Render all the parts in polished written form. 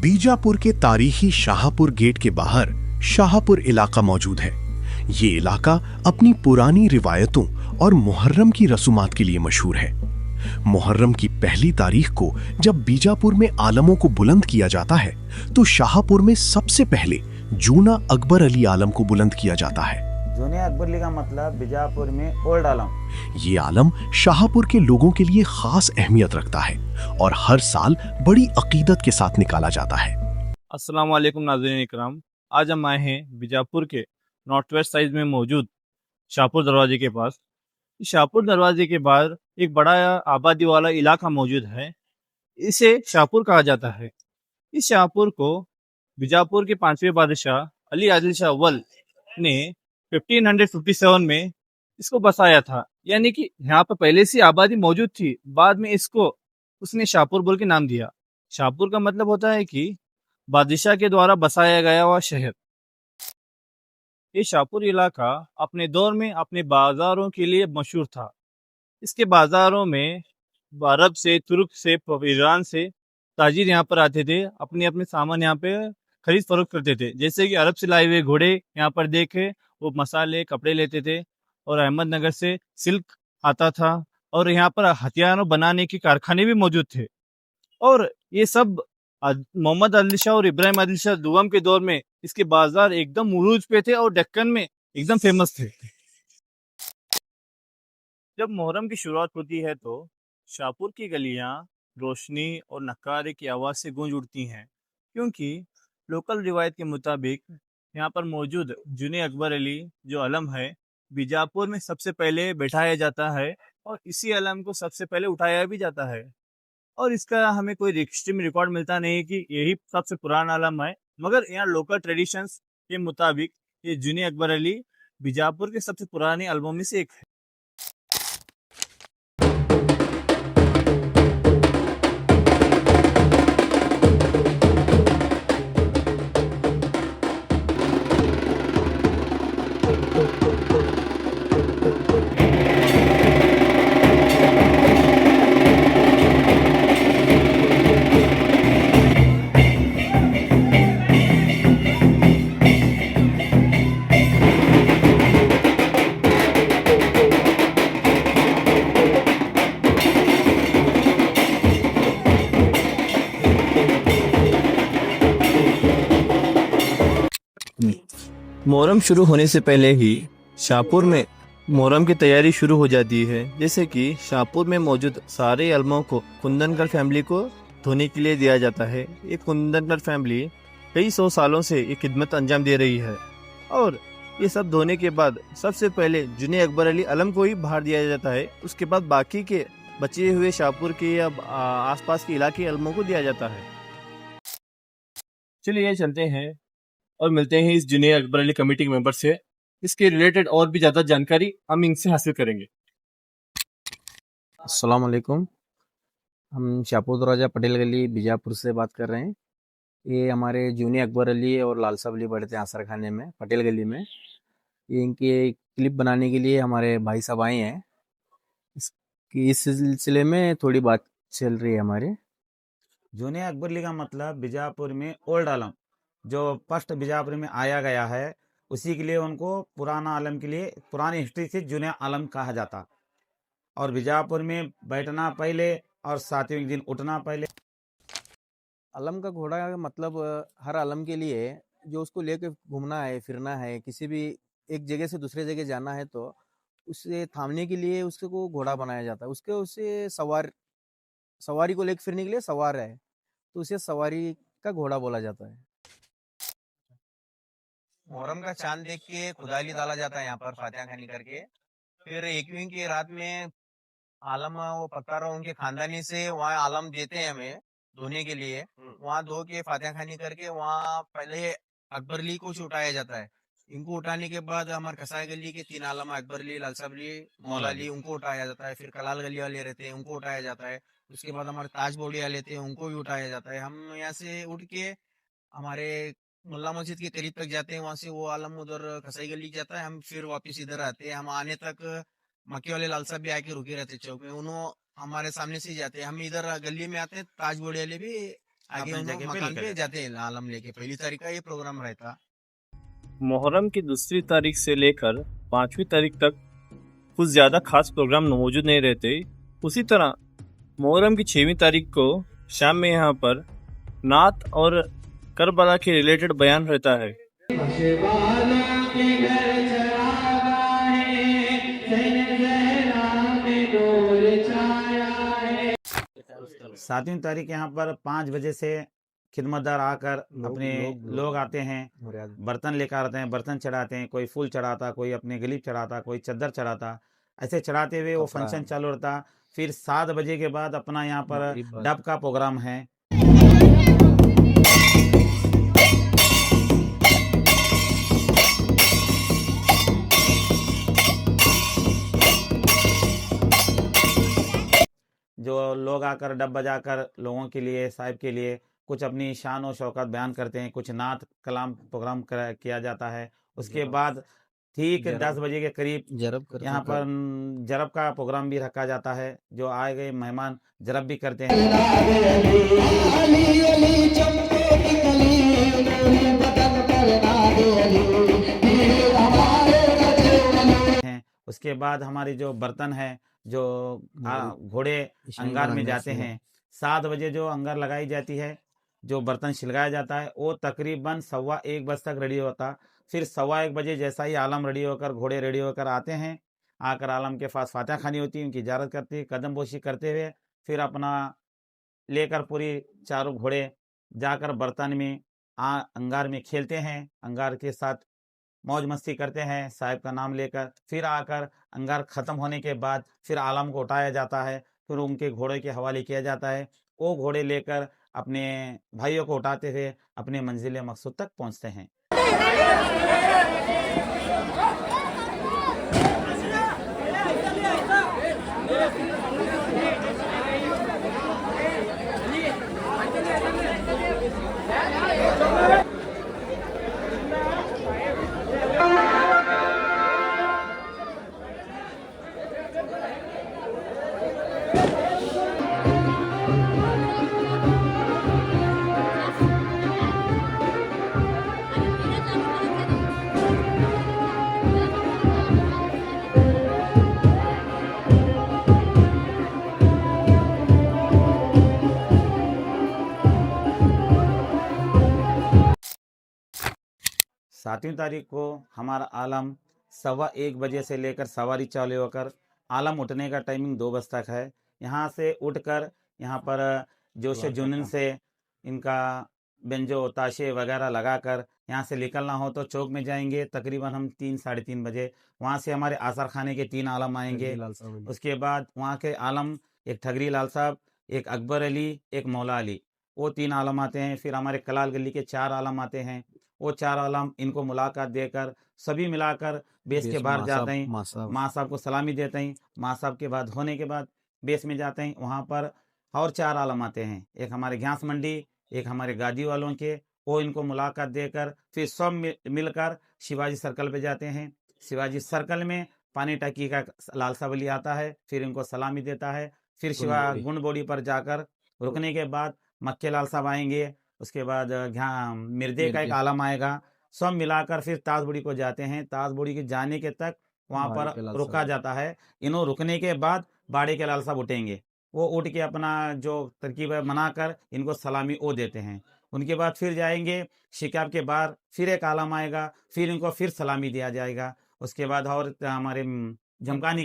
बीजापुर के तारीखी शाहपुर गेट के बाहर शाहपुर इलाका मौजूद है। ये इलाका अपनी पुरानी रिवायतों और मुहर्रम की रसूमात के लिए मशहूर है। मुहर्रम की पहली तारीख को जब बीजापुर में आलमों को बुलंद किया जाता है तो शाहपुर में सबसे पहले जूना अकबर अली आलम को बुलंद किया जाता है। जूने अकबर अली का मतलब बीजापुर में ओल्ड आलम। ये आलम शाहपुर के लोगों के लिए खास अहमियत रखता है और हर साल बड़ी अकीदत के साथ निकाला जाता है। अस्सलाम वालेकुम नाज़रीन इकराम, आज हम आए हैं बीजापुर के नॉर्थ वेस्ट साइड में मौजूद शाहपुर दरवाजे के पास। शाहपुर दरवाजे के बाहर एक बड़ा आबादी वाला इलाका मौजूद है, इसे शाहपुर कहा जाता है। इस शाहपुर को बीजापुर के 5वें बादशाह अली आदिल शाह अव्वल ने 1557 में इसको बसाया था, यानी कि यहाँ पर पहले से आबादी मौजूद थी, बाद में इसको उसने शाहपुर बोल के नाम दिया। शाहपुर का मतलब होता है कि बादशाह के द्वारा बसाया गया हुआ शहर। ये शाहपुर इलाका अपने दौर में अपने बाजारों के लिए मशहूर था। इसके बाजारों में अरब से, तुर्क से, ईरान से ताजिर यहाँ पर आते थे, अपने अपने सामान यहाँ पे खरीद फरोख्त करते थे। जैसे कि अरब से लाए हुए घोड़े यहाँ पर देखे, वो मसाले कपड़े लेते थे, और अहमदनगर से सिल्क आता था, और यहाँ पर हथियारों बनाने के कारखाने भी मौजूद थे। और ये सब मोहम्मद आदिल शाह और इब्राहिम आदिल शाह दुआम के दौर में इसके बाजार एकदम उरूज पे थे और दक्कन में एकदम फेमस थे। जब मुहर्रम की शुरुआत होती है तो शाहपुर की गलियां रोशनी और नक्कारे की आवाज़ से गूंज उठती हैं, क्योंकि लोकल रिवायत के मुताबिक यहाँ पर मौजूद जूने अकबर अली जो अलम है बीजापुर में सबसे पहले बैठाया जाता है, और इसी अलम को सबसे पहले उठाया भी जाता है। और इसका हमें कोई हिस्ट्री में रिकॉर्ड मिलता नहीं कि यही सबसे पुराना आलम है, मगर यहाँ लोकल ट्रेडिशंस के मुताबिक ये जूने अकबर अली बीजापुर के सबसे पुराने आलमों में से एक है। मुहर्रम शुरू होने से पहले ही शाहपुर में मुहर्रम की तैयारी शुरू हो जाती है। जैसे कि शाहपुर में मौजूद सारे अलमों को कुंदनकर फैमिली को धोने के लिए दिया जाता है। ये कुंदनकर फैमिली कई 100 सालों से ये खिदमत अंजाम दे रही है, और ये सब धोने के बाद सबसे पहले जूने अकबर अली अलम को ही बाहर दिया जाता है। उसके बाद बाकी के बचे हुए शाहपुर के या आसपास के इलाके अलमों को दिया जाता है। चलिए चलते हैं और मिलते हैं इस जूने अकबर अली कमेटी के मेंबर से। इसके रिलेटेड और भी ज़्यादा जानकारी हम इनसे हासिल करेंगे। अस्सलाम वालेकुम। हम शाहपुर दरवाजा पटेल गली बीजापुर से बात कर रहे हैं। ये हमारे जूने अकबर अली और लाल साहब अली पढ़ते हैं आसर खाने में पटेल गली में। ये इनके क्लिप बनाने के लिए हमारे भाई साहब आए हैं। इस सिलसिले में थोड़ी बात चल रही है हमारे। जूने अकबर अली का मतलब बीजापुर में ओल्ड आलम, जो फर्स्ट बीजापुर में आया गया है, उसी के लिए उनको पुराना आलम के लिए पुरानी हिस्ट्री से जूने आलम कहा जाता। और बीजापुर में बैठना पहले और 7वें दिन उठना पहले। आलम का घोड़ा का मतलब हर आलम के लिए जो उसको लेके घूमना है, फिरना है, किसी भी एक जगह से दूसरे जगह जाना है तो उसे थामने के लिए उसको घोड़ा बनाया जाता है। उसे सवारी को लेकर फिरने के लिए सवार है, तो उसे सवारी का घोड़ा बोला जाता है। मुहर्रम का चांद देख के खुदाली डाला जाता है यहाँ पर फातिहा खानी करके। फिर 21वीं की रात में आलम वो पक्का उनके खानदानी से वहाँ आलम देते हैं हमें धोने के लिए। वहाँ धो के फातिहा खानी करके वहाँ पहले अकबर अली को उठाया जाता है। इनको उठाने के बाद हमारे कसाई गली के 3 आलम अकबर अली, लाल साहब अली, मौला अली, उनको उठाया जाता है। फिर कलाल गली वाले रहते हैं, उनको उठाया जाता है। उसके बाद हमारे ताज बोड़ी वाले थे, उनको भी उठाया जाता है। हम यहाँ से उठ के हमारे मुल्ला मस्जिद के करीब तक जाते हैं, वहां से वो आलम उधर कसाई गली जाता है। हम फिर वापस इधर आते हैं। हम आने तक मक्के वाले लाल साहब भी आके रुके रहते चौक में, उन्होंने हमारे सामने से ही जाते हैं। हम इधर गली में आते हैं, ताज बोड़ी वाले भी आगे अपनी उन लोग जगह पे मकान निकल पे जाते जाते हैं आलम लेके। पहली तारीख का ये प्रोग्राम रहता। मुहर्रम की दूसरी तारीख से लेकर 5वीं तारीख तक कुछ ज़्यादा खास प्रोग्राम मौजूद नहीं रहते। उसी तरह मुहर्रम की 6वीं तारीख को शाम में यहाँ पर नात और करबला के रिलेटेड बयान रहता है। हैं। 7वीं तारीख यहाँ पर 5 बजे से खिदमतदार आकर अपने लोग आते हैं, बर्तन लेकर आते हैं, बर्तन चढ़ाते हैं, कोई फूल चढ़ाता, कोई अपने गलीब चढ़ाता, कोई चद्दर चढ़ाता। ऐसे चढ़ाते हुए वो फंक्शन चालू रहता। फिर 7 बजे के बाद अपना यहाँ पर डब का प्रोग्राम है। जो लोग आकर डब बजाकर लोगों के लिए, साहिब के लिए कुछ अपनी शान और शौकत बयान करते हैं, कुछ नात कलाम प्रोग्राम किया जाता है। उसके बाद ठीक 10 बजे के करीब यहाँ पर जरब का प्रोग्राम भी रखा जाता है। जो आए गए मेहमान जरब भी करते हैं। उसके बाद हमारे जो बर्तन है, जो घोड़े अंगार में जाते हैं, 7 बजे जो अंगार लगाई जाती है, जो बर्तन छिलगाया जाता है, वो तकरीबन 1:15 तक रेडी होता। फिर 1:15 जैसा ही आलम रेडी होकर, घोड़े रेडी होकर आते हैं, आकर आलम के पास फातिहा खानी होती है, उनकी इजारत करती है, कदम बोशी करते हुए फिर अपना लेकर पूरी चारों घोड़े जाकर बर्तन में अंगार में खेलते हैं, अंगार के साथ मौज मस्ती करते हैं साहिब का नाम लेकर। फिर आकर अंगार खत्म होने के बाद फिर आलम को उठाया जाता है, फिर उनके घोड़े के हवाले किया जाता है। वो घोड़े लेकर अपने भाइयों को उठाते हुए अपने मंजिल मकसूद तक पहुंचते हैं। सातवीं तारीख को हमारा आलम 1:15 से लेकर सवारी चालू होकर आलम उठने का टाइमिंग 2 बजे तक है। यहाँ से उठकर यहाँ पर जोश जुनून से इनका बेंजो ताशे वगैरह लगाकर यहाँ से निकलना हो तो चौक में जाएंगे। तकरीबन हम 3-3:30 बजे वहाँ से हमारे आसर खाने के 3 आलम आएंगे। उसके बाद वहाँ के आलम एक ठगरी लाल साहब, एक अकबर अली, एक मौला अली, वो 3 आलम आते हैं। फिर हमारे कलाल गली के 4 आलम आते हैं। वो 4 आलम इनको मुलाकात देकर सभी मिलाकर बेस के बाहर जाते हैं, माँ साहब को सलामी देते हैं। माँ साहब के बाद होने के बाद बेस में जाते हैं। वहाँ पर और 4 आलम आते हैं, एक हमारे घास मंडी, एक हमारे गाजी वालों के, वो इनको मुलाकात देकर फिर सब मिलकर शिवाजी सर्कल पे जाते हैं। शिवाजी सर्कल में पानी टंकी का लालसा वली आता है, फिर इनको सलामी देता है। फिर गुंड बोड़ी पर जाकर रुकने के बाद मक्के लाल साहब आएंगे। उसके बाद मिर्दे का एक आलम आएगा। सब मिलाकर फिर ताजबुड़ी को जाते हैं। ताजबुड़ी के जाने के तक वहां पर रुका जाता है। इन्हों रुकने के बाद बाड़े के लाल साहब उठेंगे। वो उठ के अपना जो तरकीब है मनाकर इनको सलामी ओ देते हैं। उनके बाद फिर जाएंगे शिकाब के बाहर, फिर एक आलम आएगा, फिर इनको फिर सलामी दिया जाएगा। उसके बाद और हमारे झमकानी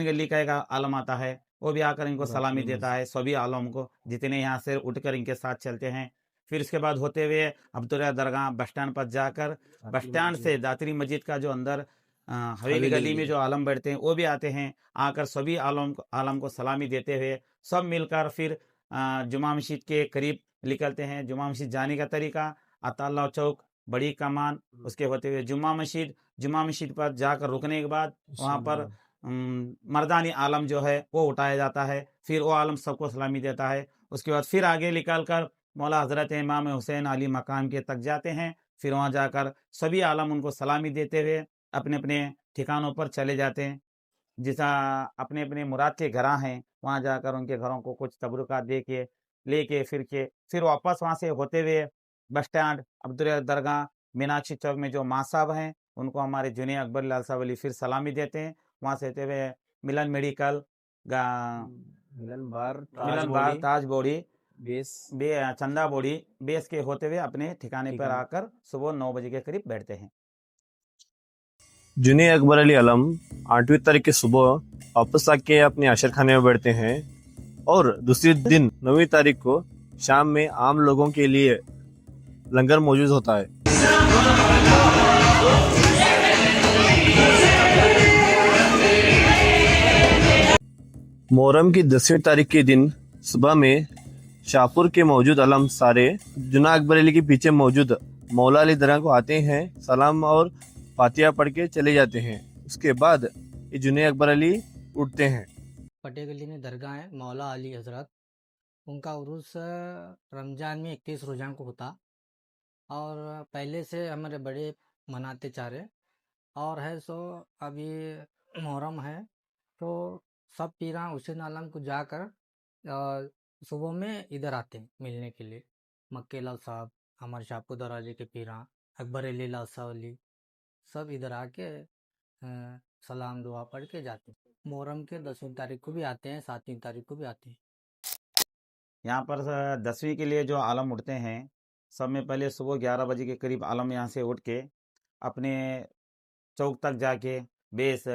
गली का एक आलम आता है, वो भी आकर इनको सलामी देता है। सभी आलम को जितने यहाँ से उठकर इनके साथ चलते हैं। फिर उसके बाद होते हुए अब्दुल्ला दरगाह बस स्टैंड पर जाकर बस स्टैंड से दातरी मस्जिद का जो अंदर हवेली गली में जो आलम बैठते हैं वो भी आते हैं। आकर सभी आलम को सलामी देते हुए सब मिलकर फिर जुमा मस्जिद के करीब निकलते हैं। जुमा मस्जिद जाने का तरीका अताल्ला चौक, बड़ी कमान, उसके होते हुए जुमा मस्जिद पर जाकर रुकने के बाद वहाँ पर मर्दानी आलम जो है वो उठाया जाता है। फिर वो आलम सबको सलामी देता है। उसके बाद फिर आगे निकल कर मौला हजरत इमाम हुसैन अली मकाम के तक जाते हैं। फिर वहाँ जाकर सभी आलम उनको सलामी देते हुए अपने अपने ठिकानों पर चले जाते हैं। जिसा अपने अपने मुराद के घर हैं वहाँ जाकर उनके घरों को कुछ तबरुकात दे के लेके फिर वापस वहाँ से होते हुए बस स्टैंड, अब्दुल दरगाह, मीनाक्षी चौक में जो माँ साहब हैं उनको हमारे जूनियर अकबर लालसा वली फिर सलामी देते हैं। वहाँ से होते हुए मिलन मेडिकल, मिलन बार, मिलन बार, ताज बोड़ी, बेस, चंदा बोड़ी बेस के होते हुए अपने ठिकाने पर आकर सुबह 9 बजे के करीब बैठते हैं। जूनियर अकबर अली आलम 8वीं तारीख की सुबह वापस आके अपने आशर खाने में बैठते हैं और दूसरे दिन 9वीं तारीख को शाम में आम लोगों के लिए लंगर मौजूद होता है। मुहर्रम की 10वीं तारीख के दिन सुबह में शाहपुर के मौजूद आलम सारे जुना अकबर अली के पीछे मौजूद मौला अली दरगाह को आते हैं, सलाम और फातिहा पढ़ के चले जाते हैं। उसके बाद ये जुने अकबर अली उठते हैं। फतेह गली में दरगाह है मौला अली हजरत, उनका उर्स रमज़ान में 31 रोज़ान को होता और पहले से हमारे बड़े मनाते चारे और है सो अभी मुहर्रम है तो सब पीरा हुसैन आलम को जाकर सुबह में इधर आते हैं मिलने के लिए। मक्के लाल साहब, हमारे शाहपुर दरवाजे के पीरा, अकबर अली लालसा अली सब इधर आके सलाम दुआ पढ़ के जाते हैं। मुहर्रम के 10वीं तारीख को भी आते हैं, 7वीं तारीख को भी आते हैं। यहाँ पर 10वीं के लिए जो आलम उठते हैं सब में पहले सुबह 11 बजे के करीब आलम यहाँ से उठ के अपने चौक तक जाके बेस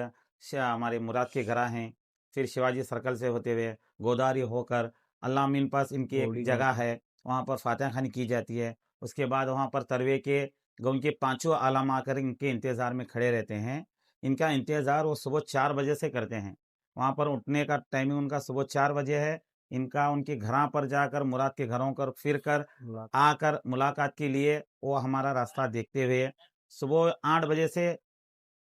हमारे मुराद के घरा हैं, फिर शिवाजी सर्कल से होते हुए गोदावरी होकर अल्लाह मीन पास इनकी एक जगह है वहाँ पर फातिहा खानी की जाती है। उसके बाद वहाँ पर तरवे के गाँव के 5 आलम आकर इनके इंतज़ार में खड़े रहते हैं। इनका इंतज़ार वो सुबह 4 बजे से करते हैं। वहाँ पर उठने का टाइमिंग उनका सुबह 4 बजे है। इनका उनके घरों पर जाकर मुराद के घरों पर फिर कर आकर मुलाकात के लिए वो हमारा रास्ता देखते हुए सुबह 8 बजे से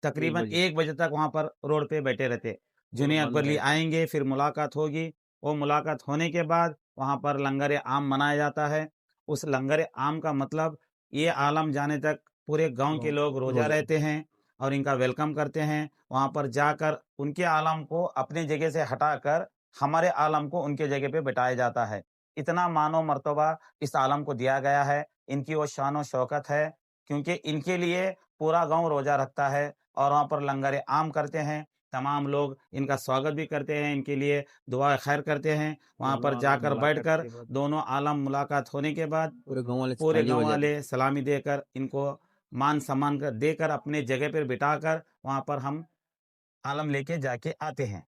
तकरीबन 1 बजे तक वहाँ पर रोड पे बैठे रहते। जूनियर अकबर अली आएंगे, फिर मुलाकात होगी। वो मुलाकात होने के बाद वहाँ पर लंगर आम मनाया जाता है। उस लंगर आम का मतलब ये आलम जाने तक पूरे गांव के लोग रोजा रहते हैं और इनका वेलकम करते हैं। वहाँ पर जाकर उनके आलम को अपनी जगह से हटाकर हमारे आलम को उनके जगह पे बिठाया जाता है। इतना मानो मर्तबा इस आलम को दिया गया है। इनकी वो शान और शौकत है क्योंकि इनके लिए पूरा गांव रोजा रखता है और वहाँ पर लंगर आम करते हैं। तमाम लोग इनका स्वागत भी करते हैं, इनके लिए दुआ खैर करते हैं। वहाँ पर जाकर बैठकर दोनों आलम मुलाकात होने के बाद पूरे गांव वाले सलामी देकर इनको मान सम्मान देकर अपने जगह पर बिठाकर वहाँ पर हम आलम लेके जाके आते हैं।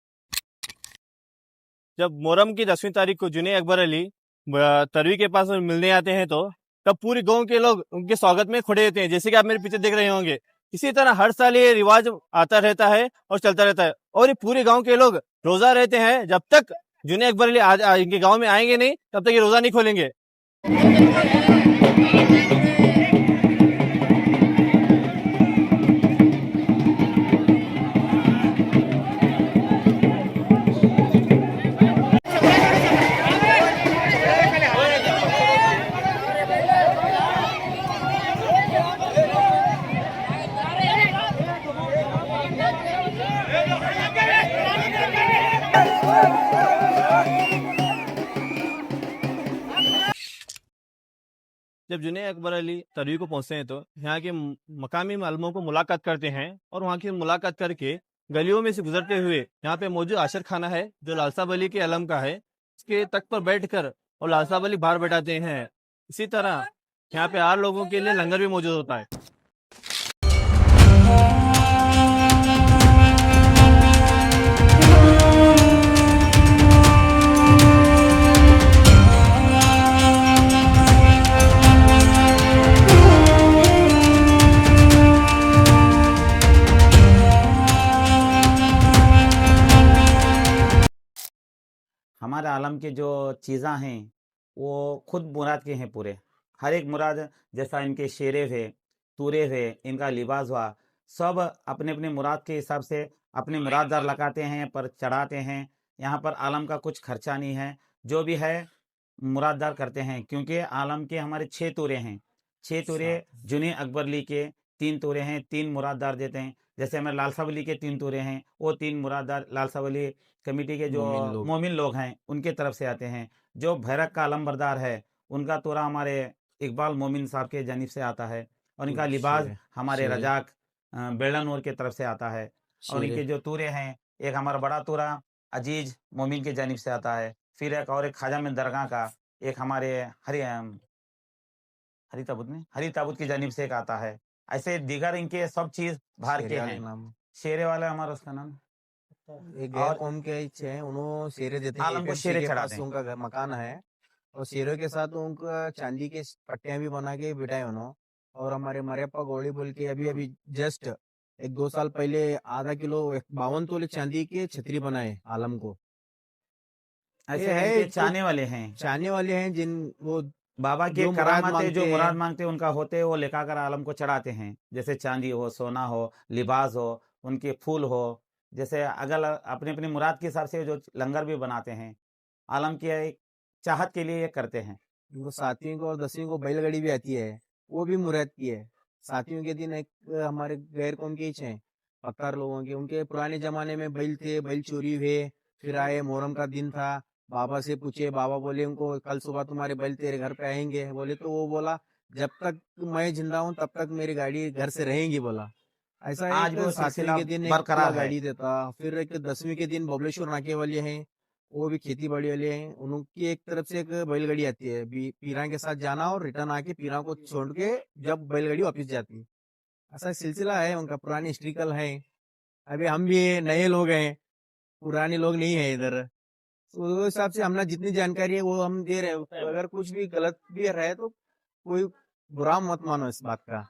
जब मुहर्रम की 10वीं तारीख को जुने अकबर अली तरवी के पास मिलने आते हैं तो तब पूरे गांव के लोग उनके स्वागत में खड़े होते हैं, जैसे कि आप मेरे पीछे देख रहे होंगे। इसी तरह हर साल ये रिवाज आता रहता है और चलता रहता है और ये पूरे गांव के लोग रोजा रहते हैं। जब तक जुने अकबर अली इनके गांव में आएंगे नहीं तब तक ये रोजा नहीं खोलेंगे। जब जुने अकबर अली तरवी को पहुंचते हैं तो यहाँ के मकामी मालूमों को मुलाकात करते हैं और वहाँ की मुलाकात करके गलियों में से गुजरते हुए यहाँ पे मौजूद आशर खाना है जो लाल साहब अली के अलम का है, उसके तख्त पर बैठकर और लाल साहब अली बाहर बैठाते हैं। इसी तरह यहाँ पे 8 लोगों के लिए लंगर भी मौजूद होता है। हमारे आलम के जो चीज़ा हैं वो खुद मुराद के हैं पूरे। हर एक मुराद जैसा इनके शेरे थे, तूरे थे, इनका लिबास हुआ, सब अपने अपने मुराद के हिसाब से अपने मुराददार लगाते हैं पर चढ़ाते हैं। यहाँ पर आलम का कुछ खर्चा नहीं है, जो भी है मुराददार करते हैं क्योंकि आलम के हमारे 6 तूरे हैं। 6 तूरे जुने अकबर अली के 3 तोरे हैं, 3 मुराददार देते हैं। जैसे हमारे लालसा वली के 3 तोरे हैं, वो 3 मुराददार लालसा वली कमेटी के जो मोमिन लोग हैं, उनके तरफ से आते हैं। जो भैरक का अलमबरदार है, उनका तोरा हमारे इकबाल मोमिन साहब के जानिब से आता है, और इनका लिबास हमारे रजाक बेड़ानूर के तरफ से आता है। और इनके जो तूरे हैं, एक हमारा बड़ा तूरा अजीज मोमिन की जानिब से आता है, फिर एक ख्वाजा में दरगाह का, एक हमारे हरी ताबूत की जानिब से एक आता है। ऐसे दीगर इनके सब चीज बाहर के हैं। शेरे वाला हमारा उसका नाम एक गैर कौम के हैं, उन्होंने शेरे देते हैं, आलम को APMC शेरे के चढ़ाते पास हैं। उनका मकान है, और शेरों के साथ उनका चांदी के पट्टियां भी बना के बिठाए उन्होंने। और हमारे मरियप्पा गौड़ी बोल के अभी जस्ट 1-2 साल पहले आधा किलो 52 तोले चांदी के छतरी बनाए आलम को। ऐसे ये है इनके तो चाहने वाले हैं, चाहने वाले हैं, जिन वो बाबा के जो मुराद करामाते जो मांगते मुराद हैं, मांगते उनका होते वो लेकर आलम को चढ़ाते हैं। जैसे चांदी हो, सोना हो, लिबास हो, उनके फूल हो, जैसे अगल अपनी अपनी मुराद के हिसाब से जो लंगर भी बनाते हैं, आलम की एक चाहत के लिए ये करते हैं। उनको 7वीं को और 10वीं को बैलगाड़ी भी आती है, वो भी मुराद की है। 7वीं के दिन एक हमारे गैर कौम के ही हैं, पक्कार लोगों के, उनके पुराने जमाने में बैल थे, बैल चोरी हुए, फिर आए, मोहर्रम का दिन था, बाबा से पूछे, बाबा बोले उनको कल सुबह तुम्हारे बैल तेरे घर पे आएंगे। बोले तो वो बोला जब तक मैं जिंदा हूँ तब तक मेरी गाड़ी घर से रहेंगी बोला। ऐसा आज एक भी वो 7वीं सिलसिला के दिन एक बरकरार खुला है। गाड़ी देता। फिर एक 10वीं के दिन बबलेश्वर नाके वाले हैं, वो भी खेती बाड़ी वाले हैं, उनकी एक तरफ से एक बैलगाड़ी आती है, पीरा के साथ जाना और रिटर्न आके पीरा को छोड़ के जब बैलगाड़ी वापस जाती है। ऐसा सिलसिला है उनका, पुरानी हिस्ट्रिकल है। अभी हम भी नए लोग हैं, पुराने लोग नहीं है इधर, तो उस हिसाब से हमने जितनी जानकारी है वो हम दे रहे हैं। अगर कुछ भी गलत भी रहे तो कोई बुरा मत मानो इस बात का।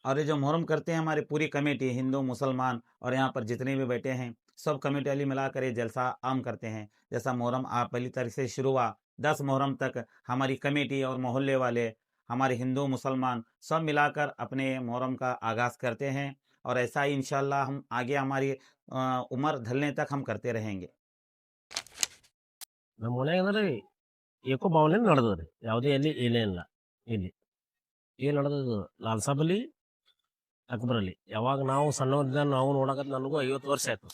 और ये जो मुहर्रम करते हैं हमारी पूरी कमेटी, हिंदू मुसलमान और यहाँ पर जितने भी बैठे हैं, सब कमेटी वाली मिलाकर ये जलसा आम करते हैं। जैसा मुहर्रम आप पहली तारीख से शुरू हुआ, 10 मुहर्रम तक हमारी कमेटी और मोहल्ले वाले, हमारे हिंदू मुसलमान सब मिलाकर अपने मुहर्रम का आगाज़ करते हैं। और ऐसा ही इंशाल्लाह हम आगे हमारी उम्र ढलने तक हम करते रहेंगे। ನಮ್ಮ ಮನ್ಯಾಗ ಅಂದ್ರೆ ಏಕೋ ಭಾವನೆ ನಡೆದದ್ರಿ, ಯಾವುದೇ ಎಲ್ಲಿ ಏನೇ ಇಲ್ಲ. ಇಲ್ಲಿ ಏನ್ ನಡೆದದು ಲಾಲ್ಸಾಬಲಿ ಅಕ್ಬರ್ ಅಲಿ. ಯಾವಾಗ ನಾವು ಸಣ್ಣವರಿದ್ದ ನಾವು ನೋಡಕತ್, ನನಗೂ 50 ವರ್ಷ ಆಯ್ತು.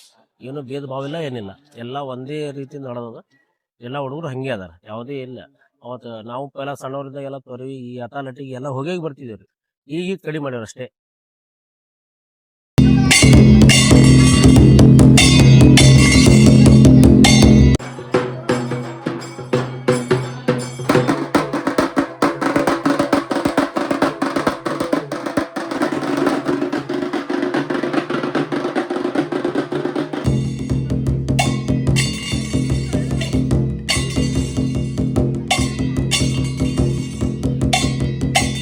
ಏನು ಭೇದ ಭಾವ ಇಲ್ಲ, ಏನಿಲ್ಲ, ಎಲ್ಲ ಒಂದೇ ರೀತಿ ನಡೆದದ. ಎಲ್ಲ ಹುಡುಗರು ಹಂಗೆ ಅದಾರ, ಯಾವುದೇ ಇಲ್ಲ. ಅವತ್ತು ನಾವು ಪೆಲ್ಲ ಸಣ್ಣವರಿದ್ದಾಗ ಎಲ್ಲ ತೊರವಿ ಈ ಅಟಾಲಟಿಗೆ ಎಲ್ಲ ಹೋಗಿ ಬರ್ತಿದ್ದೇವ್ರಿ. ಈಗ ಕಡಿಮೆ ಮಾಡ್ಯಾರ ಅಷ್ಟೇ.